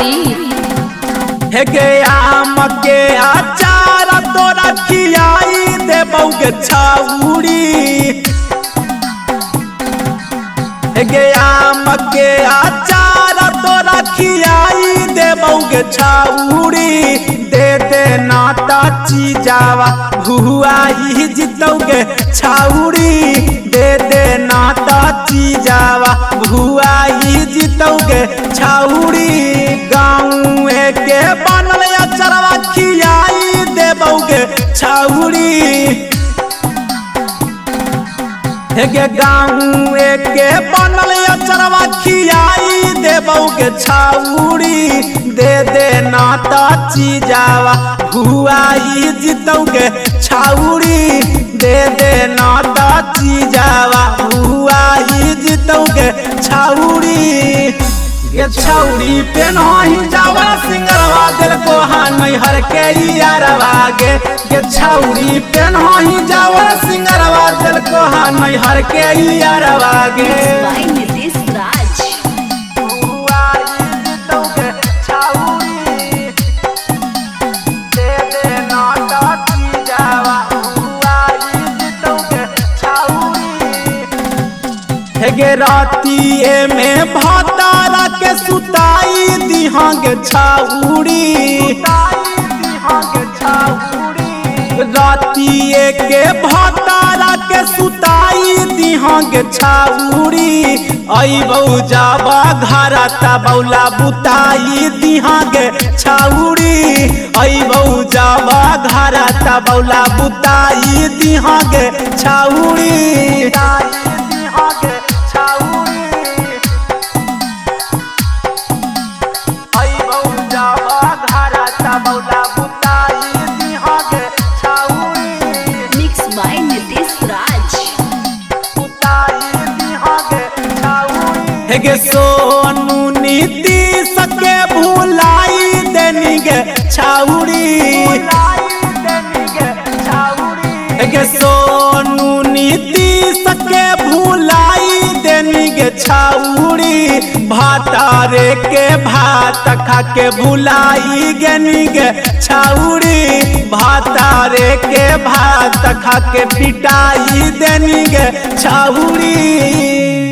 शरीफ। हे गे आम के अचार तोरा खियाई देबौ गे छाउरी। हे गे आम के अचार तोरा खियाई देबौ गे छाउरी। दे दे नाता चीजावा भुआई जितौ गे छाउरी। दे दे नाता चीजावा भुआई जितौ गे छाउरी। गाँव के बनल अचरवा खियाई देबौ गे छाउरी। हे गे गाँव के बनल अचरवा खियाई देबौ गे छाउरी। दे दे नाता चीजावा भुआई जितौ गे छाउरी। दे दे नाता चीजावा भुआई जितौ गे छाउरी। गे छौरी पेनही जावा सिंगरवा दिल को नैहर के यारवा गे। गे छौरी पेनही जावा सिंगरवा दिल को नैहर के यारवा गे। गे रातिए में भातारा के सुताई दिहा गे छाउरी। रातिए के भातारा के सुताई दिहा गे छाउरी। अइबौ जाबा घरा तबौला बुताई दिहा गे छाउरी। अइबौ जाबा घरा तबौला बुताई दिहा गे छाउरी। गे सोनू नीतीश के भुलाई देनी गे छाउरी। गे सोनू नीतीश के भुलाई देनी गे छाउरी। भातारे के भात खा के भुलाई गेनी गे छाउरी। भातारे के भात खा के पिटाई देनी गे छाउरी।